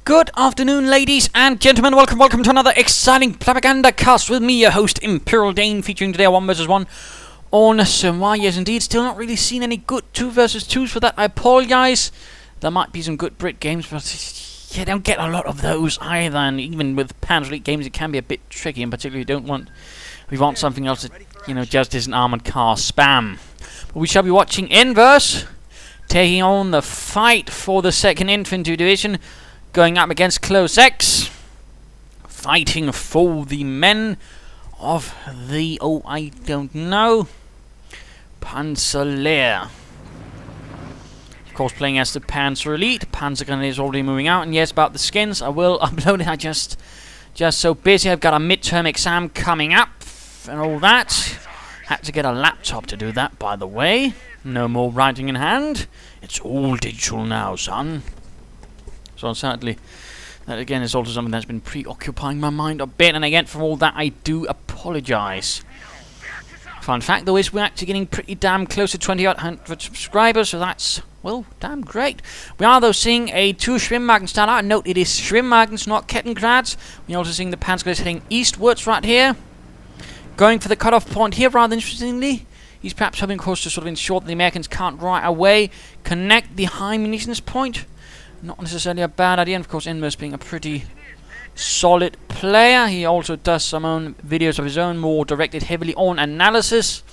Good afternoon, ladies and gentlemen. Welcome to another exciting Propagandacast with me, your host, Imperial Dane, featuring today a 1 vs 1 on Semois. Yes, indeed. Still not really seen any good 2 vs 2s for that. I apologize. There might be some good Brit games, but you don't get a lot of those either. And even with Pan-Elite games, it can be a bit tricky, and particularly we want something else that, just isn't armored car spam. But we shall be watching Inverse taking on the fight for the 2nd Infantry Division, going up against Clozx, fighting for the men of the, Panzerlehr. Of course, playing as the Panzer Elite. Panzer Gunner is already moving out. And yes, about the skins, I will upload it. I just so busy. I've got a midterm exam coming up and all that. Had to get a laptop to do that, by the way. No more writing in hand. It's all digital now, son. So sadly, that again is also something that's been preoccupying my mind a bit, and again, for all that, I do apologise. Fun fact, though, is we're actually getting pretty damn close to 2,800 subscribers, so that's, well, damn great. We are, though, seeing a 2 Schwimmwagen start out. Note, it is Schwimmwagens, not Kettengrads. We're also seeing the Panzer heading eastwards right here. Going for the cutoff point here, rather interestingly. He's perhaps hoping, of course, to sort of ensure that the Americans can't right away connect the high munitions point. Not necessarily a bad idea, and of course Inverse being a pretty solid player. He also does some own videos of his own, more directed heavily on analysis.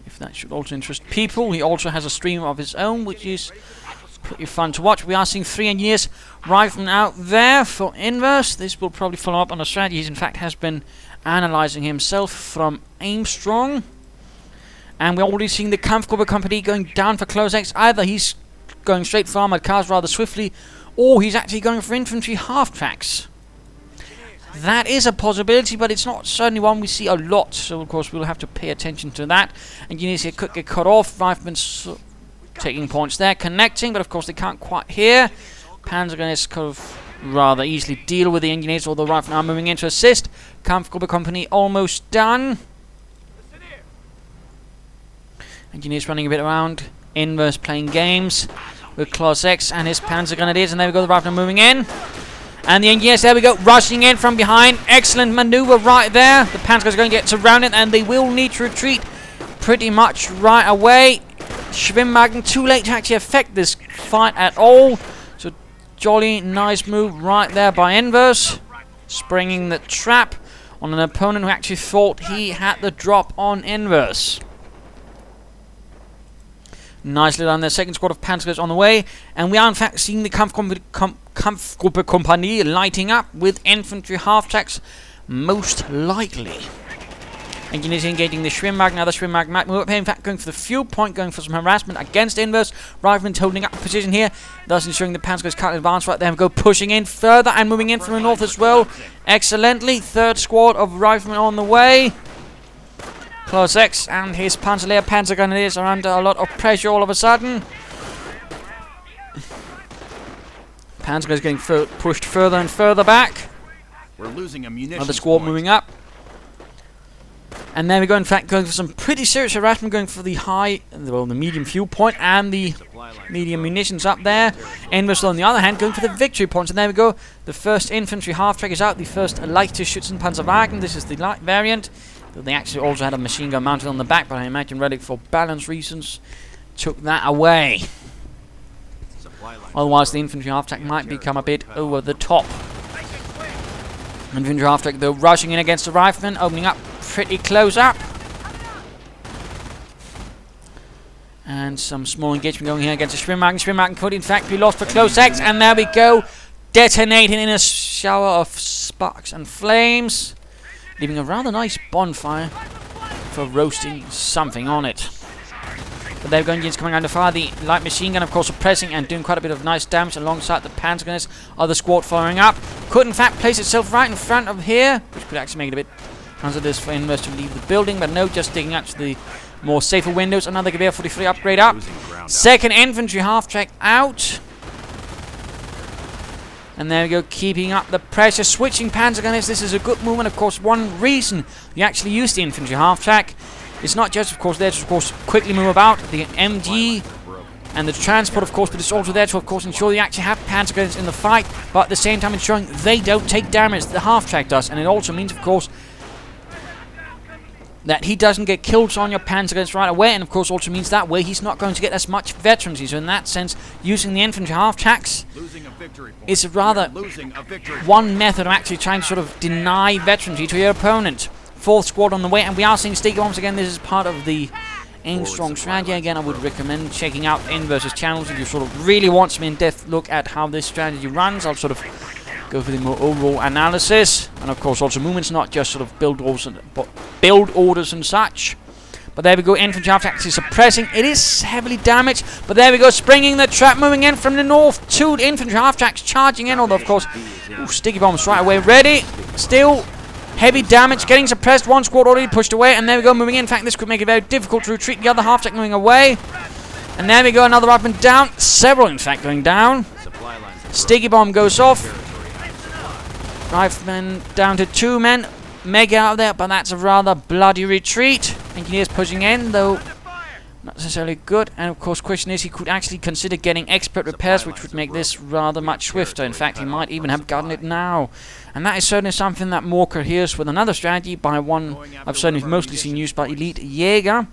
If that should also interest people. He also has a stream of his own, which is pretty fun to watch. We are seeing 3 engineers rifling out there for Inverse. This will probably follow up on a strategy he in fact has been analysing himself from Armstrong. And we're already seeing the Kampfgruppe Company going down for Clozx. Either he's going straight for armoured cars rather swiftly, or he's actually going for infantry half-tracks. That is a possibility, but it's not certainly one we see a lot, so of course we'll have to pay attention to that. Engineers here could get cut off, riflemen taking points there, connecting, but of course they can't quite hear. Panzer Gunners kind of rather easily deal with the engineers, although riflemen are moving in to assist. Kampfgruppe Company almost done. Engineers running a bit around. Inverse playing games with Clozx and his Panzer Grenadiers, and there we go, the riflemen moving in. And the engineers, there we go, rushing in from behind. Excellent maneuver right there. The Panzer are going to get surrounded, and they will need to retreat pretty much right away. Schwimmwagen too late to actually affect this fight at all. So jolly nice move right there by Inverse, springing the trap on an opponent who actually thought he had the drop on Inverse. Nicely done. Their 2nd squad of Panzers on the way, and we are in fact seeing the Kampfgruppe Company lighting up with infantry half-tracks, most likely. Engineers engaging the Schwimmwagen. Now the Schwimmwagen might move up here. In fact, going for the fuel point, going for some harassment against Inverse. Riflemen holding up the position here, thus ensuring the Panzers can't advance right there. And go pushing in further and moving in from the north as well. Excellently. 3rd squad of riflemen on the way. Clozx and his Panzerlehr Panzer Grenadiers are under a lot of pressure all of a sudden. Panzer is getting pushed further and further back. We're losing ammunition. Another squad moving up. And there we go, in fact, going for some pretty serious harassment, going for the the medium fuel point and the medium munitions up there. Inverse, on the other hand, going for the victory points. And there we go, the 1st infantry half-track is out, the 1st lighter Schützenpanzerwagen. This is the light variant. They actually also had a machine gun mounted on the back, but I imagine Relic, for balance reasons, took that away. Otherwise, the infantry half-track might become a bit over the top. Infantry half-track, though, rushing in against the riflemen, opening up pretty close up. And some small engagement going here against the Schwimmwagen. Schwimmwagen could, in fact, be lost for Clozx, and there we go, detonating in a shower of sparks and flames, leaving a rather nice bonfire for roasting something on it. But there we go, engines coming under fire. The light machine gun, of course, suppressing and doing quite a bit of nice damage alongside the Panzer Gunners. Other squad firing up. Could, in fact, place itself right in front of here, which could actually make it a bit hazardous for Inverse to leave the building. But no, just digging up to the more safer windows. Another Gewehr 43 upgrade up. 2nd infantry half-track out. And there we go, keeping up the pressure, switching Panzer Gunners. This is a good movement. Of course, one reason you actually use the infantry half-track It's not just, of course, there to, of course, quickly move about. The MG and the transport, of course, but it's also there to, of course, ensure you actually have panzer grenades in the fight, but at the same time ensuring they don't take damage. The half-track does, and it also means, of course, that he doesn't get killed on your panzer grenades right away, and of course also means that way he's not going to get as much veterancy. So in that sense, using the infantry half-tracks is rather one method of actually trying to sort of deny veterancy to your opponent. 4th squad on the way, and we are seeing sticky bombs again. This is part of the strong strategy. Again, I would recommend checking out Inverse's channels if you sort of really want some in-depth look at how this strategy runs. I'll sort of go for the more overall analysis, and of course also movements, not just sort of build orders and such. But there we go, infantry half-track is suppressing. It is heavily damaged, but there we go, springing the trap, moving in from the north. 2 infantry half-tracks charging in, although of course, sticky bombs right away ready. Still heavy damage, getting suppressed. 1 squad already pushed away, and there we go, moving in. In fact, this could make it very difficult to retreat. The other half-track moving away. And there we go, another up and down. Several, in fact, going down. Sticky bomb goes off. Riflemen down to 2 men. Mega out there, but that's a rather bloody retreat. Engineers pushing in, though not necessarily good. And of course, question is, he could actually consider getting expert repairs, which would make this rather much swifter. In fact, he might even have gotten it now. And that is certainly something that more coheres with another strategy by one I've certainly mostly seen used by elite Jäger.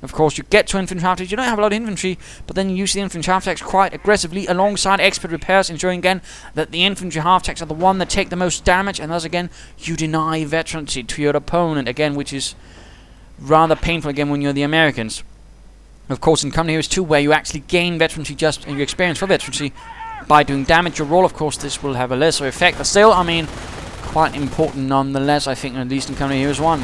Of course, you get to infantry half-tracks, you don't have a lot of infantry, but then you use the infantry half-tracks quite aggressively alongside expert repairs, ensuring again that the infantry half-tracks are the one that take the most damage, and thus again, you deny veterancy to your opponent, again, which is rather painful again when you're the Americans. Of course, in Company Heroes 2, where you actually gain veterancy just in your experience for veterancy by doing damage your roll, of course, this will have a lesser effect, but still, I mean, quite important nonetheless, I think, at least in Company Heroes 1.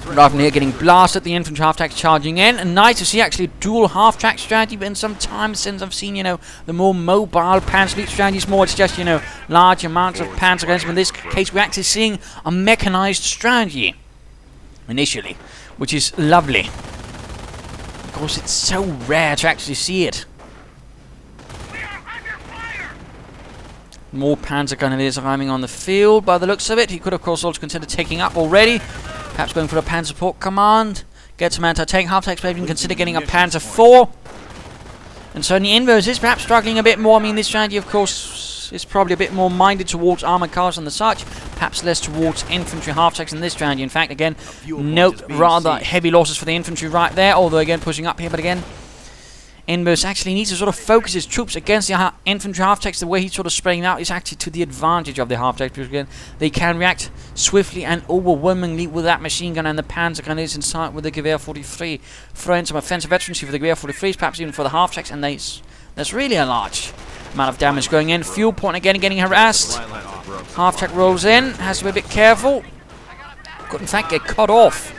Rather than here getting blasted, the infantry half-tracks charging in, and nice to see actually a dual half-track strategy, but in some time since I've seen, you know, the more mobile Panzer Elite strategies, more it's just, you know, large amounts of Panzer grenades. In this case, we're actually seeing a mechanized strategy initially, which is lovely. Of course, it's so rare to actually see it. More Panzer Grenadiers arriving on the field by the looks of it. He could, of course, also consider taking up already. Perhaps going for a Panzer Support Command. Get some anti-tank half-tracks, maybe even consider getting a Panzer IV. And certainly Inverse is perhaps struggling a bit more. I mean, this strategy, of course, is probably a bit more minded towards armored cars and the such. Perhaps less towards infantry half-tracks in this strategy. In fact, again, note rather heavy losses for the infantry right there. Although, again, pushing up here, but again, Inverse actually needs to sort of focus his troops against the infantry half-tracks. The way he's sort of spraying out is actually to the advantage of the half-tracks, because again, they can react swiftly and overwhelmingly with that machine gun and the Panzer grenades inside with the Gewehr 43. Throwing some offensive veterancy for the Gewehr 43s, perhaps even for the half-tracks, and there's really a large amount of damage going in. Fuel point again getting harassed. Half-track rolls in, has to be a bit careful. Could in fact get cut off.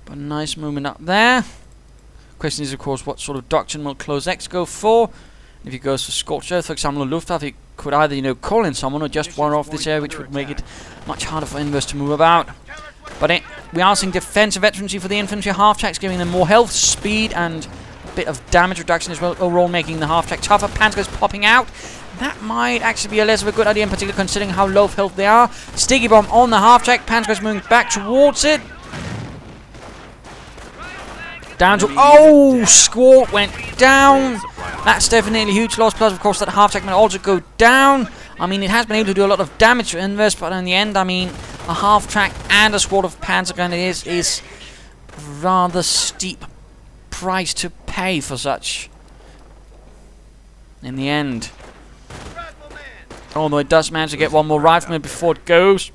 But a nice movement up there. Question is, of course, what sort of doctrine will Clozx go for? If he goes for Scorched Earth, for example, or Luftwaffe, he could either, you know, call in someone or just wire off this area, which would make it much harder for Inverse to move about. But we are seeing defensive veterancy for the infantry half-tracks, giving them more health, speed, and a bit of damage reduction as well, overall making the half-track tougher. Panzers popping out. That might actually be a less of a good idea, in particular considering how low of health they are. Sticky bomb on the half-track. Panzers moving back towards it. Down to... Oh! Squawk went down. That's definitely a huge loss. Plus, of course, that half-track might also go down. I mean, it has been able to do a lot of damage to Inverse, but in the end, I mean, a half-track and a squad of Panzer Grenadiers is rather steep price to pay for such. In the end. Although it does manage to get one more rifleman before it goes.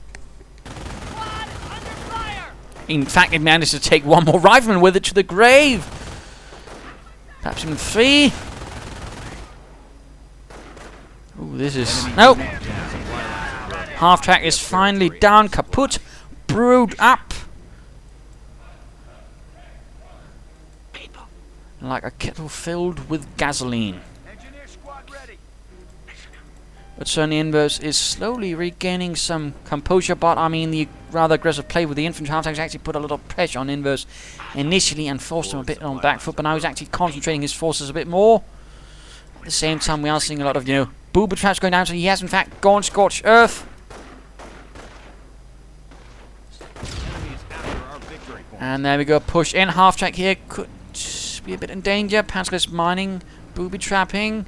In fact, it managed to take one more rifleman with it to the grave. Perhaps even 3. Ooh, this is... Nope. Half-track is finally down, kaput, brewed up. Like a kettle filled with gasoline. But certainly Inverse is slowly regaining some composure, but I mean the rather aggressive play with the infantry half-tracks actually put a lot of pressure on Inverse initially and forced him a bit on back foot, but now he's actually concentrating his forces a bit more. At the same time, we are seeing a lot of, you know, booby traps going down, so he has in fact gone Scorched Earth. And there we go, push in, half-track here, could to be a bit in danger. Panzergrenadiers mining, booby trapping.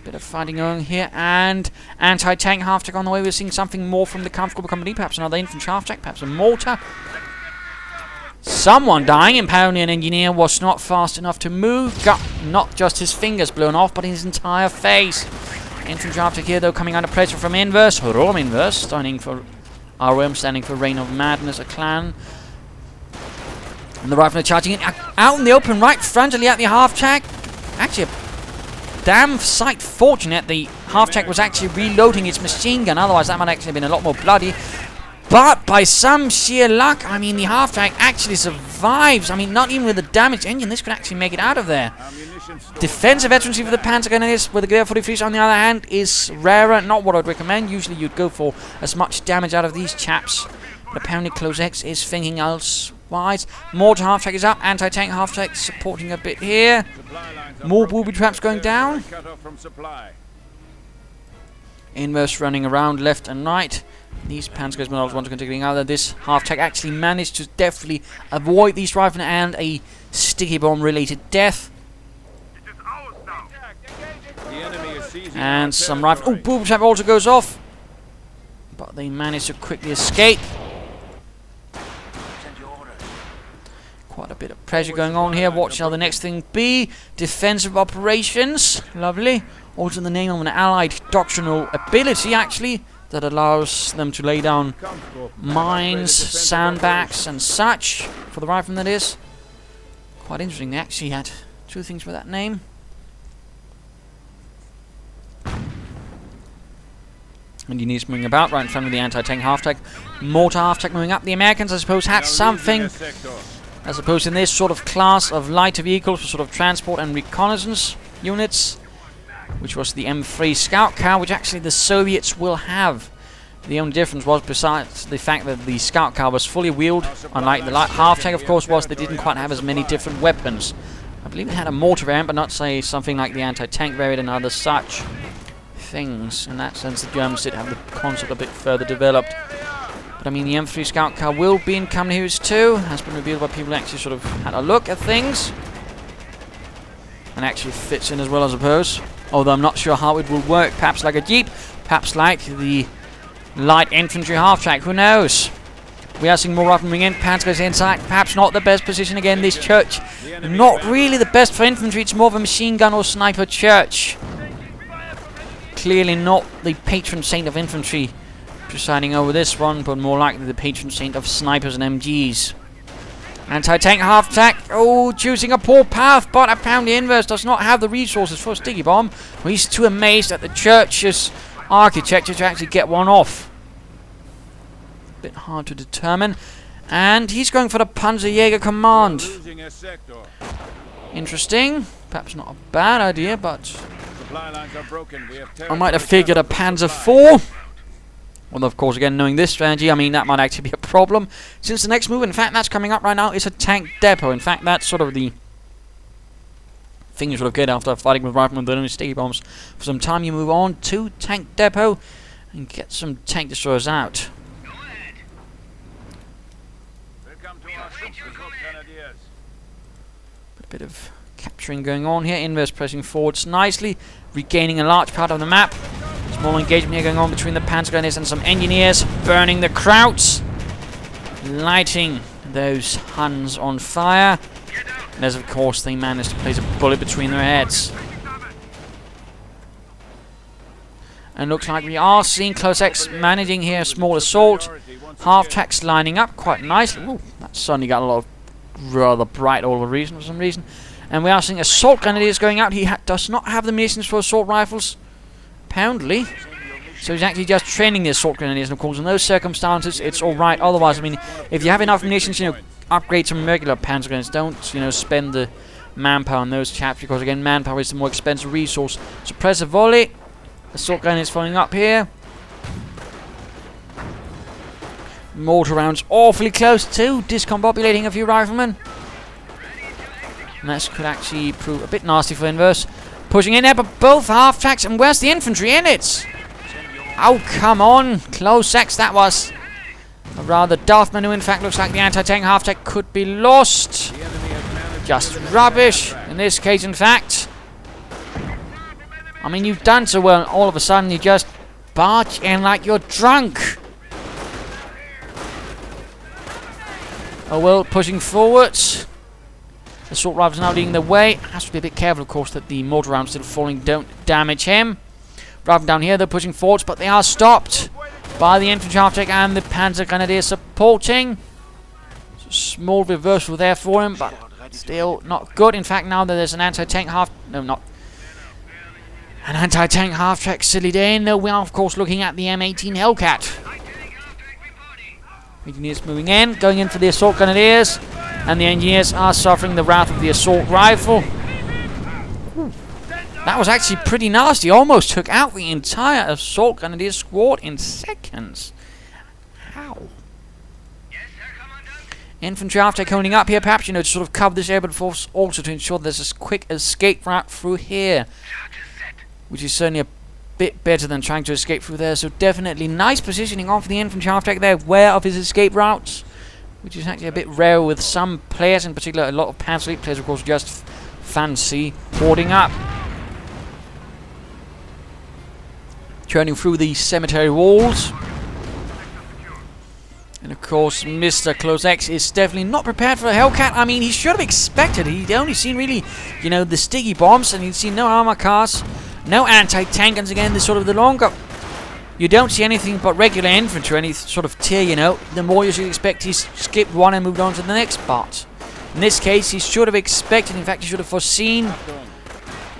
Bit of fighting going here, and anti-tank half-track on the way. We're seeing something more from the Comfortable Company, perhaps another infantry half-track, perhaps a mortar. Someone dying. Apparently an engineer was not fast enough to move. Got not just his fingers blown off, but his entire face. Infantry half-track here, though, coming under pressure from Inverse. RomInverse, standing for RM, standing for Reign of Madness, a clan. And the riflemen are charging in, out in the open, right frontally at the half-track. Actually, a damn sight fortunate the half-track was actually reloading its machine gun, otherwise that might actually have been a lot more bloody. But by some sheer luck, I mean, the half-track actually survives. I mean, not even with a damaged engine, this could actually make it out of there. Defensive veterancy for the Panzergrenadiers with the Gewehr 43, on the other hand, is rarer. Not what I'd recommend. Usually you'd go for as much damage out of these chaps. But apparently Clozx is thinking elsewise. Mortar half-track is up. Anti-tank half-track supporting a bit here. More booby traps going down. Inverse running around left and right. These Panzergrenadiers models want to continue out there. This half-track actually managed to definitely avoid these riflemen and a sticky bomb-related death. And some rifle. Oh, booby trap also goes off, but they managed to quickly escape. Quite a bit of pressure going on here. What shall the next thing be? Defensive operations. Lovely. Also in the name of an allied doctrinal ability, actually, that allows them to lay down mines, sandbags, and such for the riflemen, that is. Quite interesting. They actually had two things with that name. Engineers moving about right in front of the anti-tank half-track. Mortar half-track moving up. The Americans, I suppose, had something, I suppose, in this sort of class of lighter vehicles for sort of transport and reconnaissance units, which was the M3 Scout car, which actually the Soviets will have. The only difference was, besides the fact that the Scout car was fully wheeled, unlike the light half-track, of course, was they didn't quite have as many different weapons. I believe it had a mortar variant, but not, say, something like the anti-tank variant and other such things. In that sense, the Germans did have the concept a bit further developed. But I mean, the M3 Scout car will be in Company Heroes 2, has been revealed by people who actually sort of had a look at things, and actually fits in as well, I suppose. Although I'm not sure how it will work. Perhaps like a Jeep, perhaps like the light infantry half-track, who knows? We are seeing more riflemen in. Panzergrenadiers inside. Perhaps not the best position again. This church, not really the best for infantry. It's more of a machine gun or sniper church. Clearly not the patron saint of infantry presiding over this one, but more likely the patron saint of snipers and MGs. Anti-tank half-track. Oh, choosing a poor path, but apparently Inverse does not have the resources for a sticky bomb. Well, he's too amazed at the church's architecture to actually get one off. Bit hard to determine. And he's going for the Panzerjäger command. Interesting. Perhaps not a bad idea, but I might have figured a Panzer IV. Well, of course, again, knowing this strategy, I mean, that might actually be a problem. Since the next move, in fact, that's coming up right now, is a tank depot. In fact, that's sort of the thing you sort of get after fighting with riflemen with only sticky bombs. For some time, you move on to tank depot and get some tank destroyers out. A bit of capturing going on here. Inverse pressing forwards nicely, regaining a large part of the map. Small engagement here going on between the Panzergrenadiers and some engineers, burning the krauts, lighting those Huns on fire. And as of course they managed to place a bullet between their heads. And looks like we are seeing Clozx managing here a small assault. Half-tracks lining up quite nicely. Ooh, that suddenly got a lot of rather bright all the reason for some reason. And we are seeing assault grenadiers going out. He does not have the munitions for assault rifles, apparently. So he's actually just training the assault grenadiers. And of course, in those circumstances, it's alright. Otherwise, I mean, if you have enough munitions, you know, upgrade some regular panzer grenades. Don't, you know, spend the manpower on those chaps, because again, manpower is the more expensive resource. Suppressor volley. Assault grenades following up here. Mortar rounds awfully close to discombobulating a few riflemen. And that could actually prove a bit nasty for Inverse. Pushing in there, but both half-tracks. And where's the infantry in it? Oh, come on. Clozx, that was a rather daft maneuver. In fact, looks like the anti-tank half-track could be lost. just rubbish. In this case, in fact. I mean, you've done so well, and all of a sudden you just barge in like you're drunk. Oh well, pushing forwards. The assault rifles now leading the way. Has to be a bit careful, of course, that the mortar rounds still falling don't damage him. Rather down here, they're pushing forwards, but they are stopped by the infantry half-tech and the Panzer Grenadier supporting. So small reversal there for him, but still not good. In fact, now that there's an anti-tank an anti-tank half-track silly in, we are of course looking at the M18 Hellcat. Engineers moving in, going in for the assault grenadiers, and the engineers are suffering the wrath of the assault rifle. That was actually pretty nasty, almost took out the entire assault grenadier squad in seconds. How? Infantry half-track holding up here, perhaps, to sort of cover this area, but also to ensure there's a quick escape route through here. Which is certainly a bit better than trying to escape through there. So definitely nice positioning on for the infantry half-track there, aware of his escape routes, which is actually a bit rare with some players, in particular a lot of Panzer Elite players, of course, just fancy boarding up. Turning through the cemetery walls. And of course, Mr. Clozx is definitely not prepared for a Hellcat. I mean, he should have expected it. He'd only seen really, the sticky bombs, and he'd seen no armor cars. No anti-tank guns again. This sort of the longer you don't see anything but regular infantry, any sort of tier, the more you should expect he's skipped one and moved on to the next part. In this case, he should have expected, in fact, he should have foreseen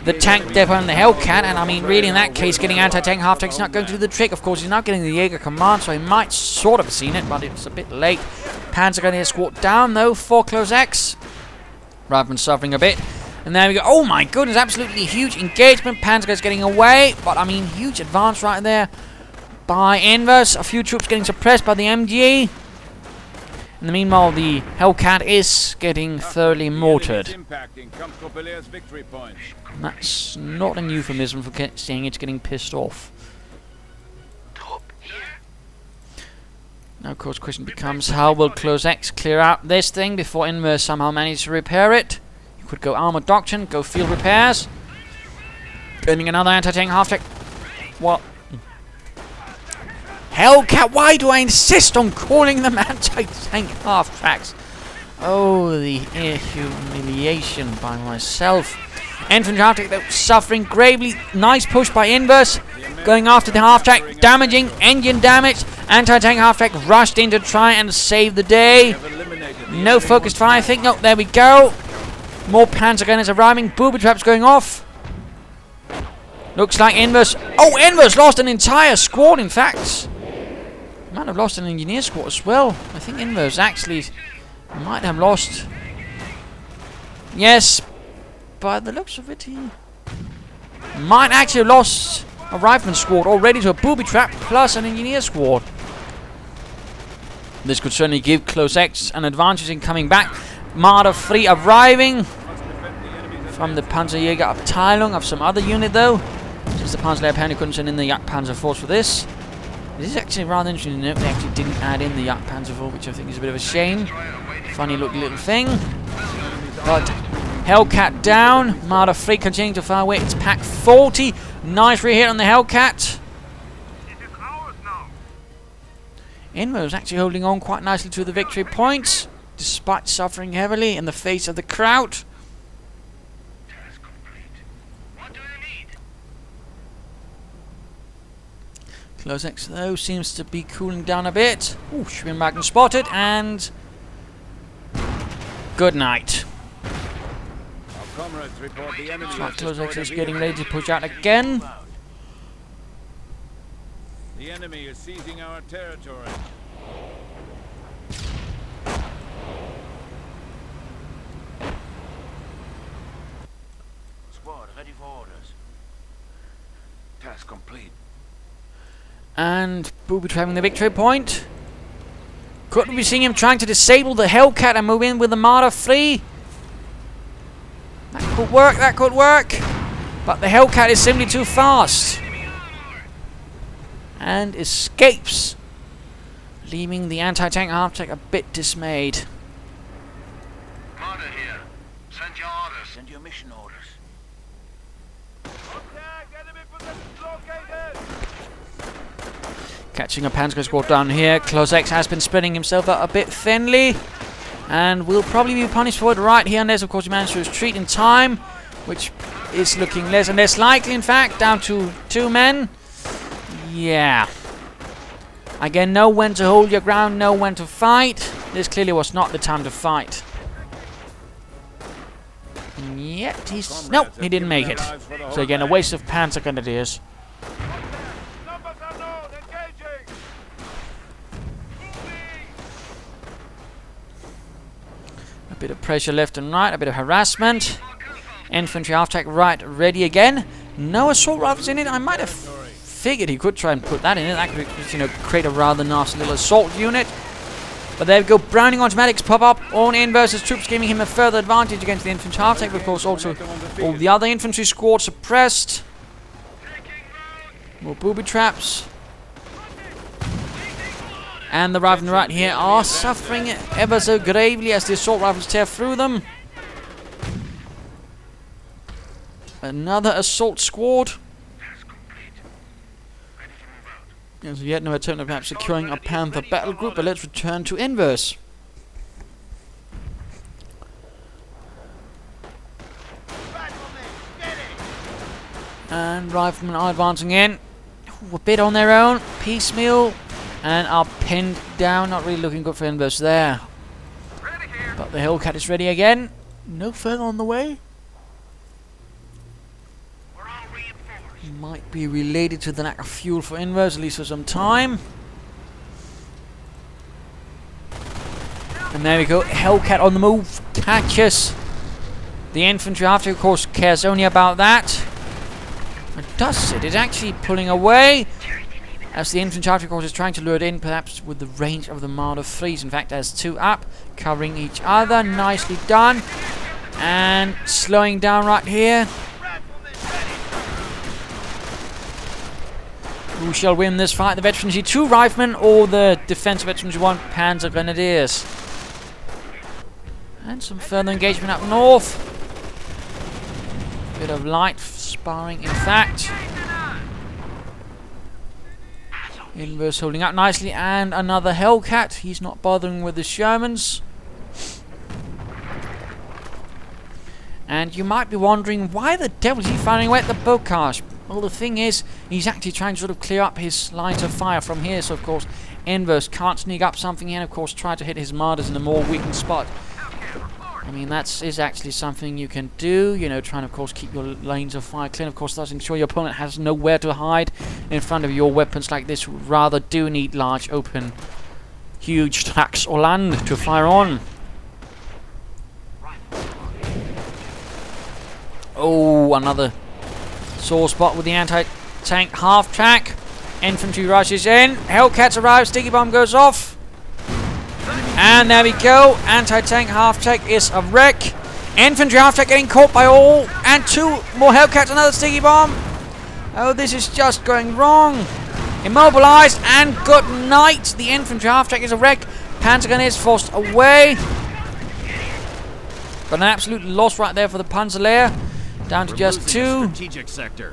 the tank depot and the Hellcat, and I mean, really, in that case, getting anti-tank half-tank is not going to do the trick. Of course, he's not getting the Jaeger command, so he might sort of have seen it, but it's a bit late. Panzer Grenadier squad down, though, for Clozx. Rather than suffering a bit. And there we go. Oh my goodness, absolutely huge engagement. Panzer's getting away, but I mean, huge advance right there by Inverse. A few troops getting suppressed by the MG. In the meanwhile, the Hellcat is getting thoroughly mortared. And that's not a euphemism for saying it's getting pissed off. Now, of course, the question becomes, how will Clozx clear out this thing before Inverse somehow manages to repair it? Could go armor doctrine, go field repairs. Getting another anti-tank half-track. What? Hellcat, why do I insist on calling them anti-tank half-tracks? Oh, the humiliation by myself. Infantry half-track, though, suffering gravely. Nice push by Inverse. Going after the half-track, damaging, engine damage. Anti-tank half-track rushed in to try and save the day. No focused fire, I think. No, there we go. More Panzer gunners arriving. Booby traps going off. Looks like Inverse. Oh, Inverse lost an entire squad, in fact. Might have lost an engineer squad as well. I think Inverse actually might have lost. Yes. By the looks of it, he might actually have lost a rifleman squad already to a booby trap plus an engineer squad. This could certainly give Clozx an advantage in coming back. Marder 3 arriving from the Panzerjäger Abteilung of some other unit, though, since the Panzer apparently couldn't send in the Jagdpanzer Force for this. This is actually rather interesting to note. They actually didn't add in the Jagdpanzer Force, which I think is a bit of a shame. Funny looking little thing. But Hellcat down. Marder 3 continuing to fire away. It's pack 40. Nice re-hit on the Hellcat. Inverse actually holding on quite nicely to the victory point, despite suffering heavily in the face of the crowd. Clozx, though, seems to be cooling down a bit. Ooh, Schwimmwagen spotted, and good night. Looks like Clozx is getting ready to push out again. The enemy is seizing our territory. Squad, ready for orders. Task complete. And booby trapping the victory point. Could we be seeing him trying to disable the Hellcat and move in with the Marder 3? That could work, that could work. But the Hellcat is simply too fast. And escapes, leaving the anti-tank half-track a bit dismayed. Marder here. Send Catching a Panzer squad down here. Clozx has been spreading himself out a bit thinly, and will probably be punished for it right here, unless of course he manages to retreat in time, which is looking less and less likely. In fact, down to 2 men. Yeah. Again, know when to hold your ground, know when to fight. This clearly was not the time to fight. And yet he's... Nope, he didn't make it. So again, a waste of Panzer Grenadiers. A bit of pressure left and right, a bit of harassment. Infantry half-track right, ready again. No assault rifles in it. I might have figured he could try and put that in it. That could, you know, create a rather nasty little assault unit. But there we go. Browning automatics pop up on Inverse's troops, giving him a further advantage against the infantry half-track. Of course, also all the other infantry squads suppressed. More booby traps. And the rifle on the right here are suffering ever so gravely as the assault rifles tear through them. Another assault squad. There's yet no attempt at perhaps securing a Panther battle group, but let's return to Inverse. And riflemen are advancing in. Ooh, a bit on their own, piecemeal, and are pinned down. Not really looking good for Inverse there. But the Hellcat is ready again. No further on the way. Might be related to the lack of fuel for Inverse, at least for some time. And there we go, Hellcat on the move, catches the infantry after, of course, cares only about that. It does it, it's actually pulling away, as the infantry after, of course, is trying to lure it in, perhaps with the range of the Marder 3s. In fact, there's 2 up, covering each other, nicely done. And slowing down right here. Who shall win this fight? The Veteran G2 Riflemen or the Defense Veteran G1 Panzer Grenadiers? And some further engagement up north. Bit of light sparring, in fact. Inverse holding up nicely, and another Hellcat. He's not bothering with the Shermans. And you might be wondering, why the devil is he firing away at the Bocage? Well, the thing is, he's actually trying to sort of clear up his lines of fire from here, so of course Inverse can't sneak up something here, and of course try to hit his Marders in a more weakened spot. I mean, that is actually something you can do, you know, trying to of course keep your lanes of fire clear, of course thus ensure your opponent has nowhere to hide in front of your weapons like this, who rather do need large, open, huge tracts or land to fire on. Oh, another sore spot with the anti-tank half-track. Infantry rushes in. Hellcats arrive. Sticky bomb goes off. And there we go. Anti-tank half-track is a wreck. Infantry half-track getting caught by all. And 2 more Hellcats. Another sticky bomb. Oh, this is just going wrong. Immobilized. And good night. The infantry half-track is a wreck. Panzer is forced away. But an absolute loss right there for the Panzerlehr. Down to just 2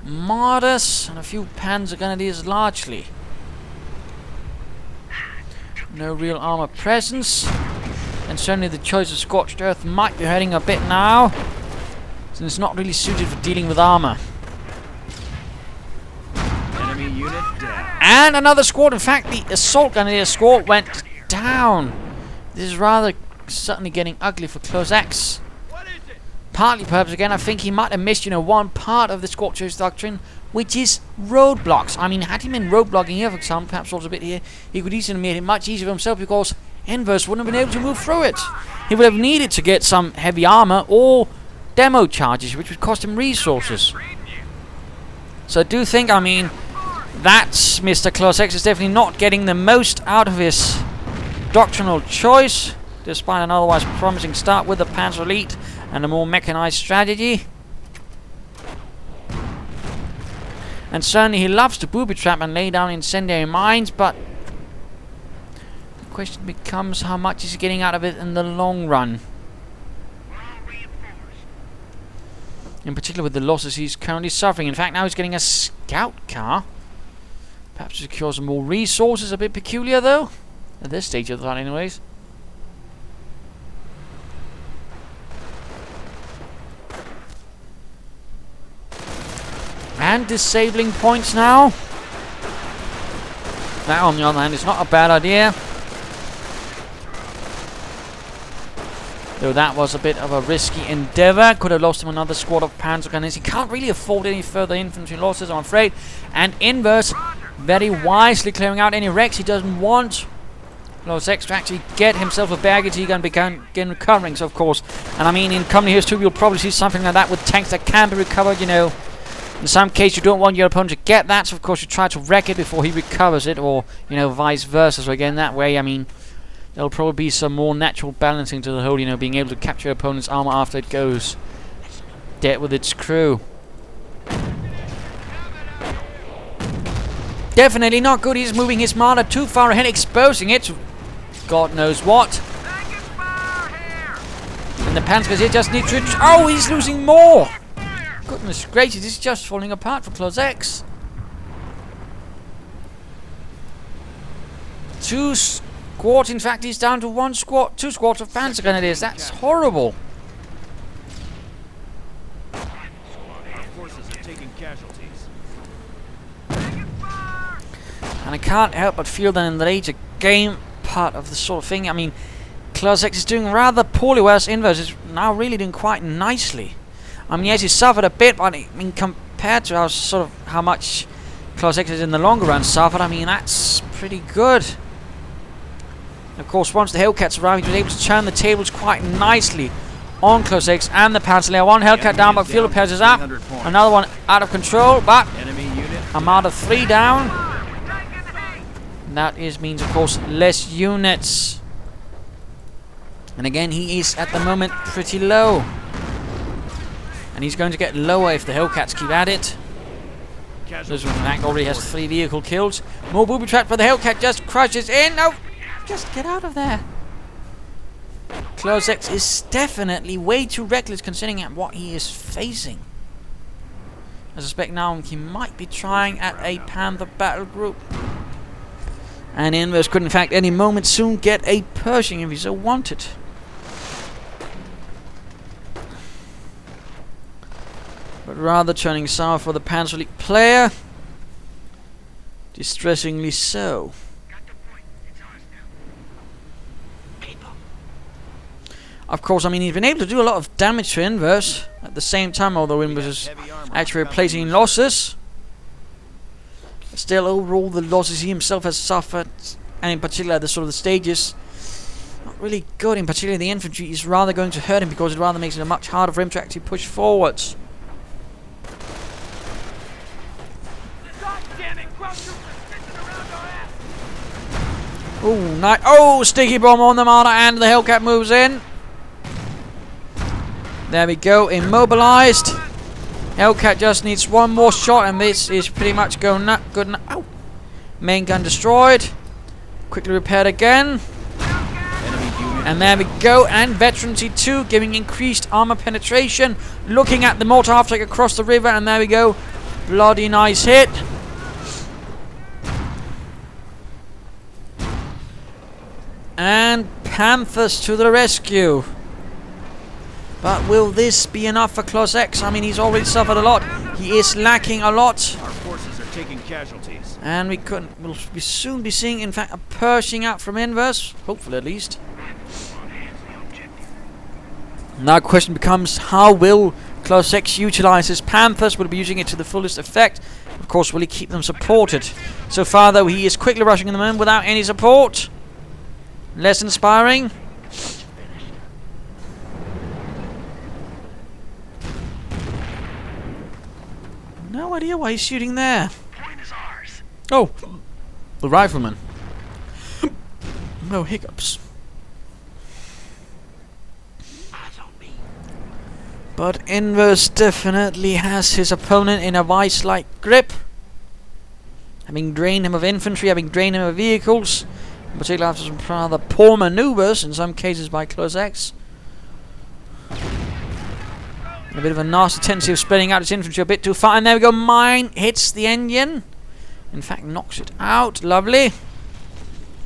Marders and a few Panzer Grenadiers largely. No real armor presence. And certainly the choice of Scorched Earth might be hurting a bit now, since it's not really suited for dealing with armor. Enemy unit down. And another squad. In fact, the Assault Grenadier squad went down. This is rather certainly getting ugly for Clozx. Partly, perhaps, again, I think he might have missed, you know, one part of the Scorched Earth doctrine, which is roadblocks. I mean, had he been roadblocking here, for example, perhaps also a bit here, he could easily have made it much easier for himself, because Inverse wouldn't have been able to move through it. He would have needed to get some heavy armor or demo charges, which would cost him resources. So I do think, I mean, that Mr. Clozx is definitely not getting the most out of his doctrinal choice, despite an otherwise promising start with the Panzer Elite and a more mechanized strategy. And certainly he loves to booby trap and lay down incendiary mines, but the question becomes, how much is he getting out of it in the long run? In particular with the losses he's currently suffering. In fact, now he's getting a scout car. Perhaps to secure some more resources. A bit peculiar though, at this stage of the fight anyways. And disabling points now. That on the other hand is not a bad idea. Though that was a bit of a risky endeavour. Could have lost him another squad of panzer gunners. He can't really afford any further infantry losses, I'm afraid. And Inverse very wisely clearing out any wrecks he doesn't want. Clozx to actually get himself a baggage he can begin recovering, so of course. And I mean, in coming years too, you'll probably see something like that with tanks that can be recovered, you know. In some case, you don't want your opponent to get that, so of course you try to wreck it before he recovers it, or, you know, vice versa. So again, that way, I mean, there'll probably be some more natural balancing to the whole, you know, being able to capture your opponent's armor after it goes dead with its crew. Definitely not good. He's moving his marder too far ahead, exposing it to God knows what. And the Panzers here just need to... Oh, he's losing more! Goodness gracious, this is just falling apart for Clozx. Two squads, in fact, he's down to one squad, 2 squads of Panzer Grenadiers. That's horrible. Our forces are taking casualties. And I can't help but feel that in the later game part of the sort of thing, I mean, Clozx is doing rather poorly, whereas Inverse is now really doing quite nicely. I mean, yes, he suffered a bit, but I mean, compared to how much Clozx is in the longer run suffered, I mean, that's pretty good. Of course, once the Hellcats arrived, he was able to turn the tables quite nicely on Clozx and the Panzer. One Hellcat down, but field repairs is up. Another one out of control, but Armada 3 down. And that means, of course, less units. And again, he is at the moment pretty low. And he's going to get lower if the Hellcats keep at it. This one, in fact, already has 3 vehicle kills. More booby trapped, but the Hellcat just crushes in. No! Just get out of there. Clozx is definitely way too reckless considering what he is facing. I suspect now he might be trying at a Panther battle group. And Inverse could in fact any moment soon get a Pershing if he so wanted. But rather turning sour for the Panzer League player. Distressingly so. Of course, I mean, he's been able to do a lot of damage to Inverse at the same time, although Inverse is actually replacing losses. Still, overall, the losses he himself has suffered, and in particular the sort of the stages, not really good. In particular, the infantry is rather going to hurt him because it rather makes it much harder for him to actually push forwards. Oh, nice! Oh, sticky bomb on the Marder, and the Hellcat moves in. There we go, immobilized. Hellcat just needs one more shot, and this is pretty much good enough. Oh. Main gun destroyed. Quickly repaired again. And there we go, and Veterancy 2 giving increased armor penetration. Looking at the mortar after across the river, and there we go. Bloody nice hit. And Panthers to the rescue. But will this be enough for Clozx? I mean, he's already suffered a lot. He is lacking a lot. Our forces are taking casualties. And we'll soon be seeing, in fact, a Pershing out from Inverse. Hopefully, at least. Now, the question becomes, how will Clozx utilize his Panthers? Will he be using it to the fullest effect? Of course, will he keep them supported? So far, though, he is quickly rushing them in without any support. Less inspiring. No idea why he's shooting there. Oh, the rifleman. No hiccups. But Inverse definitely has his opponent in a vice-like grip. Having drained him of infantry, having drained him of vehicles, in particular after some rather poor maneuvers, in some cases by Clozx. A bit of a nasty tendency of spreading out his infantry a bit too far, and there we go, mine hits the engine. In fact, knocks it out. Lovely.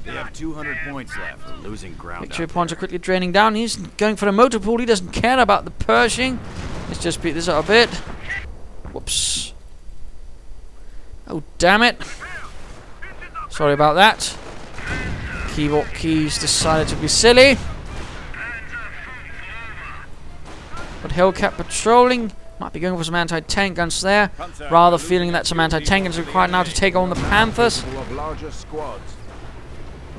They have 200 points left. They're losing ground. Victory out points are there. quickly draining down. He's going for the motor pool. He doesn't care about the Pershing. Let's just beat this up a bit. Whoops. Oh, damn it. Sorry about that. Keyboard keys decided to be silly. But Hellcat patrolling. Might be going for some anti-tank guns there. Rather feeling that some anti-tank guns are required now to take on the Panthers. Of larger squads.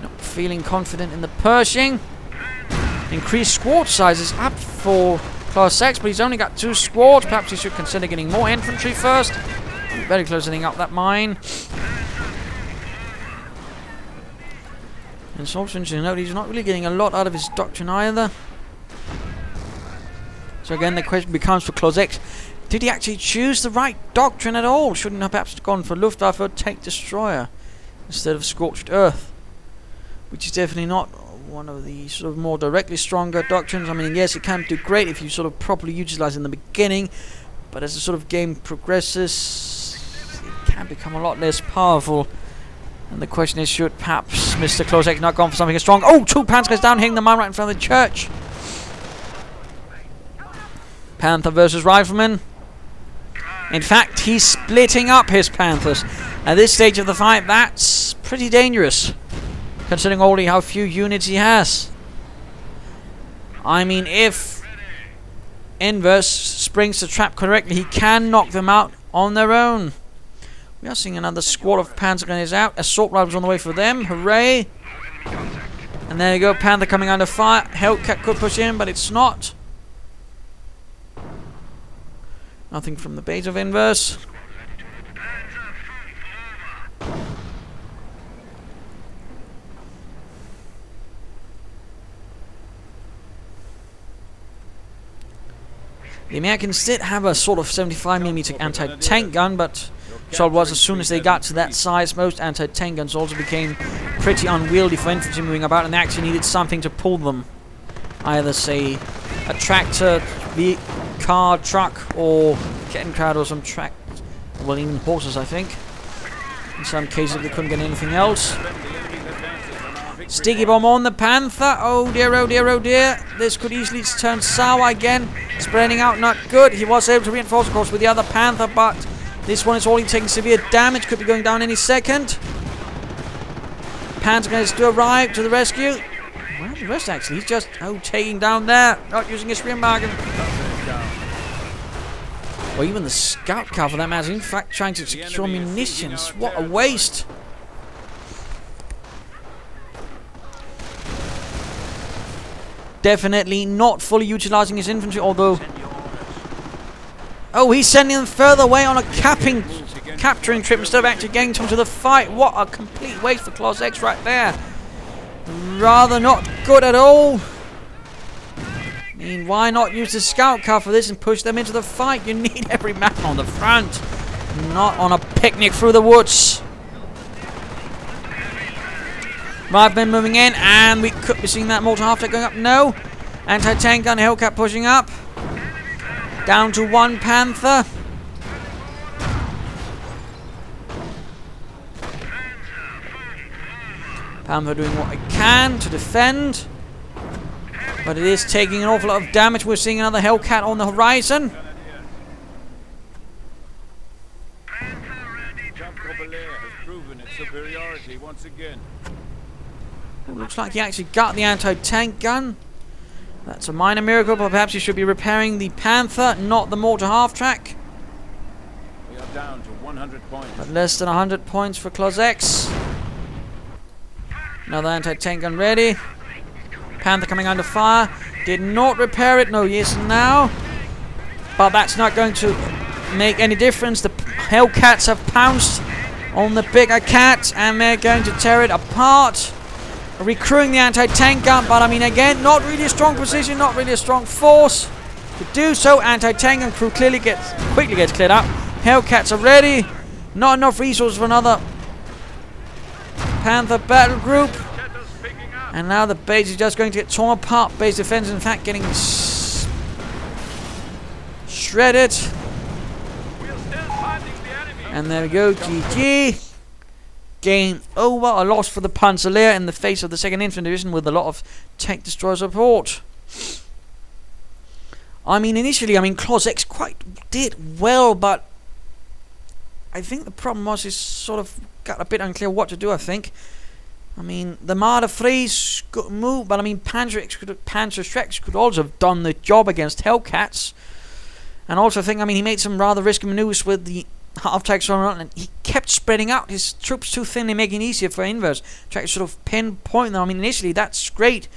Not feeling confident in the Pershing. Increased squad sizes up for Clozx, but he's only got 2 squads. Perhaps he should consider getting more infantry first. Very closing up that mine. And it's also interesting to note he's not really getting a lot out of his doctrine either. So again, the question becomes for Clozx, did he actually choose the right doctrine at all? Shouldn't have perhaps gone for Luftwaffe or Tank Destroyer instead of Scorched Earth? Which is definitely not one of the sort of more directly stronger doctrines. I mean, yes, it can do great if you sort of properly utilize in the beginning, but as the sort of game progresses, it can become a lot less powerful. And the question is, should perhaps Mr. Clozx not gone for something as strong? Oh, 2 Panthers down, hitting the mine right in front of the church. Panther versus Rifleman. In fact, he's splitting up his Panthers. At this stage of the fight, that's pretty dangerous, considering already how few units he has. I mean, if Inverse springs the trap correctly, he can knock them out on their own. We are seeing another squad of Panzer gunners out. Assault rifles on the way for them. Hooray! And there you go, Panther coming under fire. Hellcat could push in, but it's not. Nothing from the base of Inverse. The Americans did have a sort of 75mm anti-tank gun, but result was as soon as they got to that size, most anti-tank guns also became pretty unwieldy for infantry moving about, and they actually needed something to pull them. Either, say, a tractor, car, truck, or getting crowd, or some track, well, even horses, I think. In some cases, they couldn't get anything else. Sticky bomb on the Panther. Oh dear, oh dear, oh dear. This could easily turn sour again. Spreading out, not good. He was able to reinforce, of course, with the other Panther, but this one is already taking severe damage. Could be going down any second. Panther guys do arrive to the rescue. Well, the rest actually, he's just taking down there, not using his rear bargain. Or even the scout car for that matter. In fact, trying to secure munitions. What a waste. Definitely not fully utilizing his infantry, although... Oh, he's sending them further away on a capturing trip instead of actually getting them to the fight. What a complete waste for Clozx right there. Rather not good at all. I mean, why not use the scout car for this and push them into the fight? You need every man on the front, not on a picnic through the woods. Riflemen moving in, and we could be seeing that mortar half-track going up. No. Anti-tank gun, Hellcat pushing up. Down to 1 Panther. Panther doing what it can to defend. But it is taking an awful lot of damage. We're seeing another Hellcat on the horizon. has proven its superiority once again. Looks like he actually got the anti-tank gun. That's a minor miracle, but perhaps he should be repairing the Panther, not the mortar half-track. We are down to 100 points. But less than 100 points for Clozx. Another anti-tank gun ready. Panther coming under fire. Did not repair it. No, yes, now. But that's not going to make any difference. The Hellcats have pounced on the bigger cat, and they're going to tear it apart. Recruiting the anti-tank gun, but I mean, again, not really a strong position, not really a strong force to do so. Anti-tank gun crew quickly gets cleared up. Hellcats are ready. Not enough resources for another Panther battle group. And now the base is just going to get torn apart. Base defense, in fact, getting shredded. And there we go, GG. game over. A loss for the Panzerlehr in the face of the 2nd Infantry Division with a lot of tank destroyer support. I mean, initially, Clozx quite did well, but I think the problem was he sort of got a bit unclear what to do, I think. I mean, the Marder 3's good move, but I mean, Panzerschrecks could also have done the job against Hellcats. And also I think, he made some rather risky maneuvers with the half-tanks on, and he kept spreading out his troops too thinly, making it easier for Inverse. Try to sort of pinpoint them. Initially that's great,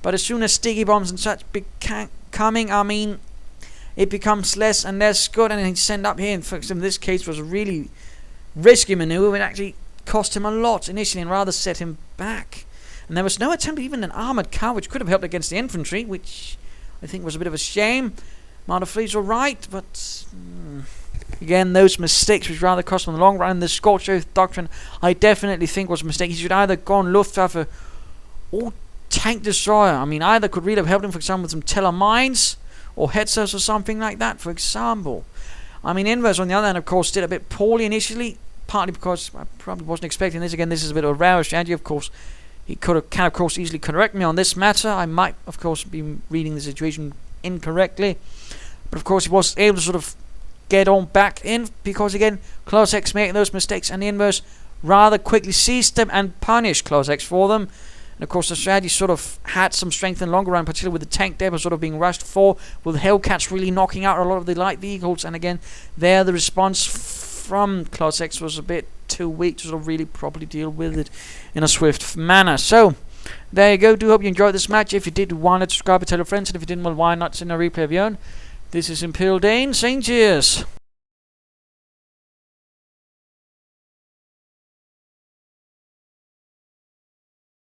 but as soon as sticky bombs and such became coming, it becomes less and less good, and he sent up here, and for example, this case was a really risky maneuver. It actually cost him a lot initially and rather set him back. And there was no attempt at even an armoured car, which could have helped against the infantry, which I think was a bit of a shame. Marder fleets were right, but again, those mistakes which rather cost him in the long run. The Scorched Earth Doctrine, I definitely think was a mistake. He should either go on Luftwaffe or tank destroyer. Either could really have helped him, for example, with some Teller mines or Hetzers or something like that, for example. Inverse, on the other hand, of course, did a bit poorly initially, partly because I probably wasn't expecting this. Again, this is a bit of a rare strategy, of course. He can, of course, easily correct me on this matter. I might, of course, be reading the situation incorrectly. But, of course, he was able to sort of get on back in because, again, Clozx making those mistakes, and the Inverse rather quickly seized them and punished Clozx for them. And, of course, the strategy sort of had some strength in the longer run, particularly with the tank depot sort of being rushed for, with Hellcats really knocking out a lot of the light vehicles. And, again, there the response from Clozx was a bit too weak to sort of really properly deal with it in a swift manner. So, there you go. Do hope you enjoyed this match. If you did, why not subscribe and tell your friends, and if you didn't, well, why not send a replay of your own. This is Imperial Dane saying cheers.